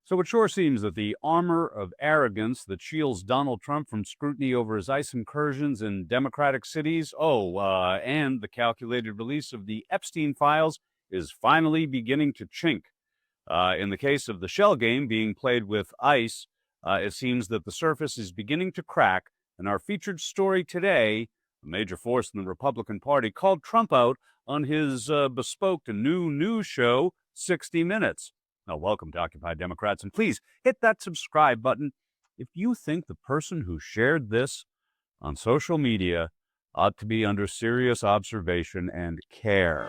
So it sure seems that the armor of arrogance that shields Donald Trump from scrutiny over his ICE incursions in Democratic cities, and the calculated release of the Epstein files is finally beginning to chink. In the case of the shell game being played with ICE, it seems that the surface is beginning to crack, and our featured story today, a major force in the Republican Party, called Trump out on his bespoke new news show, 60 Minutes. Now, welcome to Occupy Democrats, and please hit that subscribe button if you think the person who shared this on social media ought to be under serious observation and care.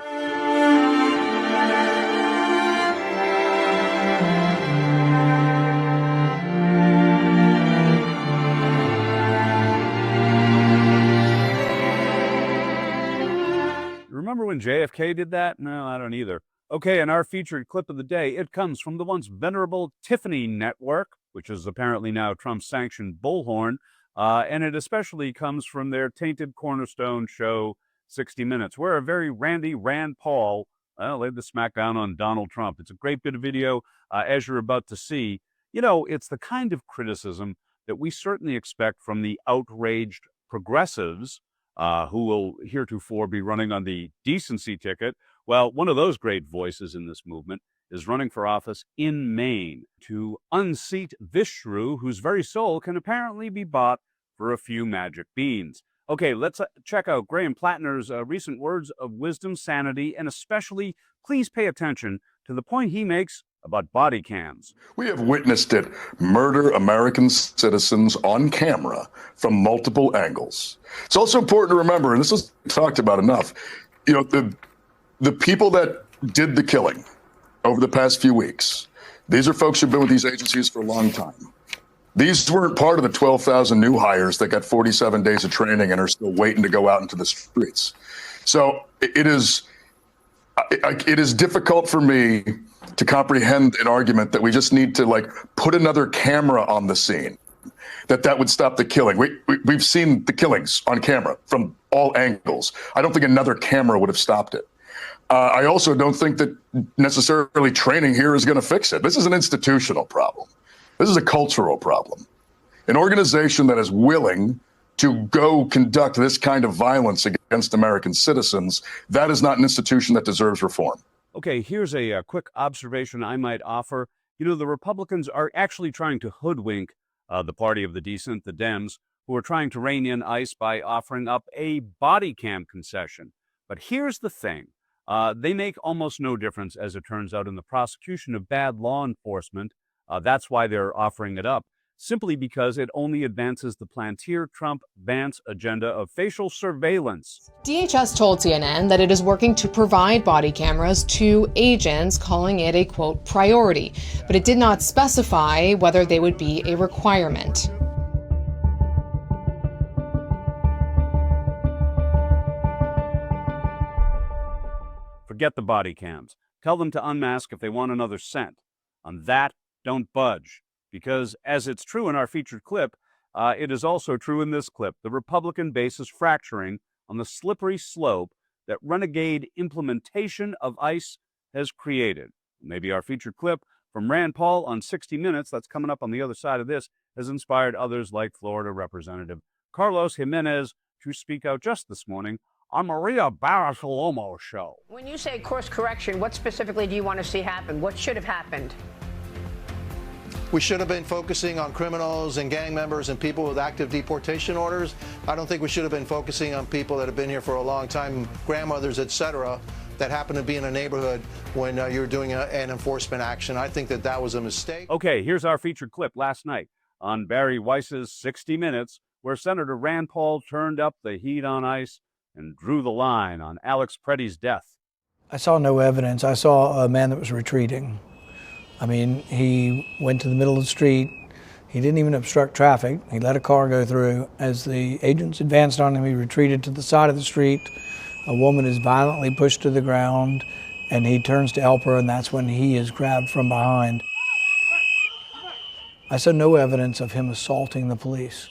Remember when JFK did that? No, I don't either. Okay, and our featured clip of the day, it comes from the once venerable Tiffany Network, which is apparently now Trump's sanctioned bullhorn, and it especially comes from their tainted cornerstone show, 60 Minutes, where a very randy Rand Paul laid the smackdown on Donald Trump. It's a great bit of video, as you're about to see. You know, it's the kind of criticism that we certainly expect from the outraged progressives who will heretofore be running on the decency ticket. Well, one of those great voices in this movement is running for office in Maine to unseat Vishnu, whose very soul can apparently be bought for a few magic beans. Okay, let's check out Graham Plattner's recent words of wisdom, sanity, and especially, please pay attention to the point he makes about body cams. We have witnessed it murder American citizens on camera from multiple angles. It's also important to remember, and this is talked about enough, you know, the people that did the killing over the past few weeks, these are folks who've been with these agencies for a long time. These weren't part of the 12,000 new hires that got 47 days of training and are still waiting to go out into the streets. So it is difficult for me to comprehend an argument that we just need to put another camera on the scene, that would stop the killing. We've seen the killings on camera from all angles. I don't think another camera would have stopped it. I also don't think that necessarily training here is going to fix it. This is an institutional problem. This is a cultural problem. An organization that is willing to go conduct this kind of violence against American citizens, that is not an institution that deserves reform. Okay, here's a quick observation I might offer. You know, the Republicans are actually trying to hoodwink the party of the decent, the Dems, who are trying to rein in ICE by offering up a body cam concession. But here's the thing. They make almost no difference, as it turns out, in the prosecution of bad law enforcement. That's why they're offering it up, simply because it only advances the Plantier-Trump-Vance agenda of facial surveillance. DHS told CNN that it is working to provide body cameras to agents, calling it a, quote, priority, but it did not specify whether they would be a requirement. Forget the body cams. Tell them to unmask if they want another cent. On that, don't budge. Because, as it's true in our featured clip, it is also true in this clip. The Republican base is fracturing on the slippery slope that renegade implementation of ICE has created. Maybe our featured clip from Rand Paul on 60 Minutes, that's coming up on the other side of this, has inspired others like Florida Representative Carlos Jimenez to speak out just this morning on Maria Bartiromo's show. When you say course correction, what specifically do you want to see happen? What should have happened? We should have been focusing on criminals and gang members and people with active deportation orders. I don't think we should have been focusing on people that have been here for a long time, grandmothers, etc., that happen to be in a neighborhood when you're doing an enforcement action. I think that was a mistake. Okay, here's our featured clip last night on Barry Weiss's 60 Minutes, where Senator Rand Paul turned up the heat on ICE and drew the line on Alex Preddy's death. I saw no evidence. I saw a man that was retreating. I mean, he went to the middle of the street. He didn't even obstruct traffic. He let a car go through. As the agents advanced on him, he retreated to the side of the street. A woman is violently pushed to the ground, and he turns to help her, and that's when he is grabbed from behind. I saw no evidence of him assaulting the police.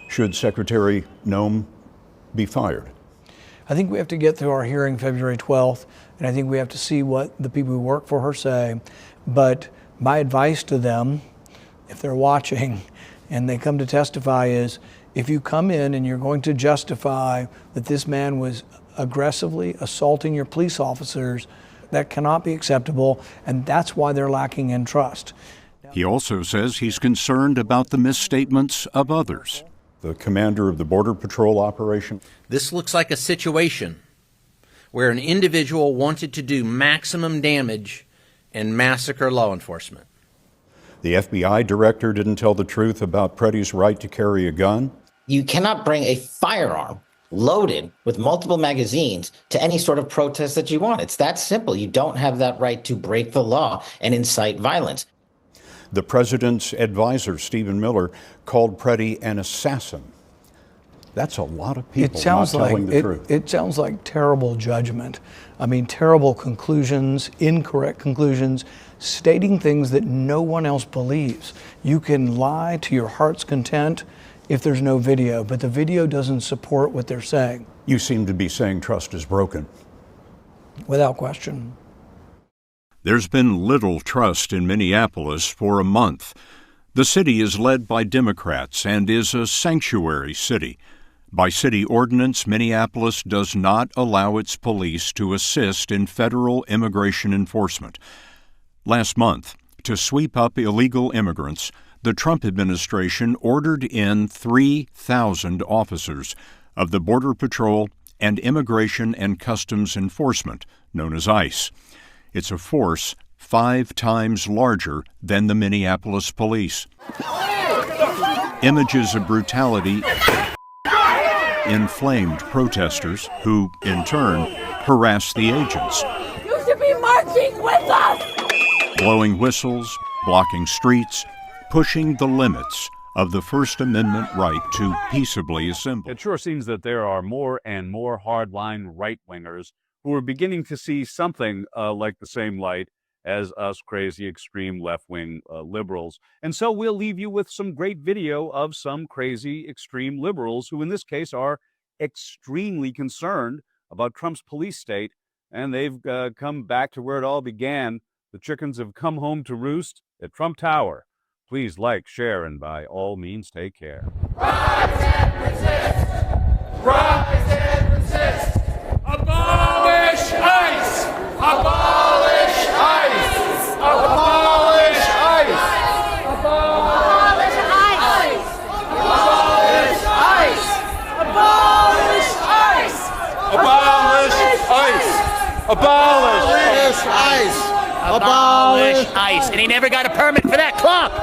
Should Secretary Noem be fired? I think we have to get through our hearing February 12th, and I think we have to see what the people who work for her say. But my advice to them, if they're watching and they come to testify, is if you come in and you're going to justify that this man was aggressively assaulting your police officers, that cannot be acceptable, and that's why they're lacking in trust. He also says he's concerned about the misstatements of others. The commander of the Border Patrol operation. This looks like a situation where an individual wanted to do maximum damage and massacre law enforcement. The FBI director didn't tell the truth about Preddy's right to carry a gun. You cannot bring a firearm loaded with multiple magazines to any sort of protest that you want. It's that simple. You don't have that right to break the law and incite violence. The president's advisor, Stephen Miller, called Preddy an assassin. That's a lot of people not telling the truth. It sounds like terrible judgment. I mean, terrible conclusions, incorrect conclusions, stating things that no one else believes. You can lie to your heart's content if there's no video, but the video doesn't support what they're saying. You seem to be saying trust is broken. Without question. There's been little trust in Minneapolis for a month. The city is led by Democrats and is a sanctuary city. By city ordinance, Minneapolis does not allow its police to assist in federal immigration enforcement. Last month, to sweep up illegal immigrants, the Trump administration ordered in 3,000 officers of the Border Patrol and Immigration and Customs Enforcement, known as ICE. It's a force 5 times larger than the Minneapolis police. Images of brutality inflamed protesters who, in turn, harassed the agents. You should be marching with us! Blowing whistles, blocking streets, pushing the limits of the First Amendment right to peaceably assemble. It sure seems that there are more and more hardline right-wingers who are beginning to see something like the same light as us crazy extreme left-wing liberals. And so we'll leave you with some great video of some crazy extreme liberals who in this case are extremely concerned about Trump's police state, and they've come back to where it all began. The chickens have come home to roost at Trump Tower. Please like, share, and by all means take care. Rise and resist! Rise and resist! Abolish ICE! Abolish ICE! Abolish ICE! Abolish ICE! Abolish ICE! Abolish ICE! Abolish ICE! Abolish ICE! Abolish ICE. And he never got a permit for that clock.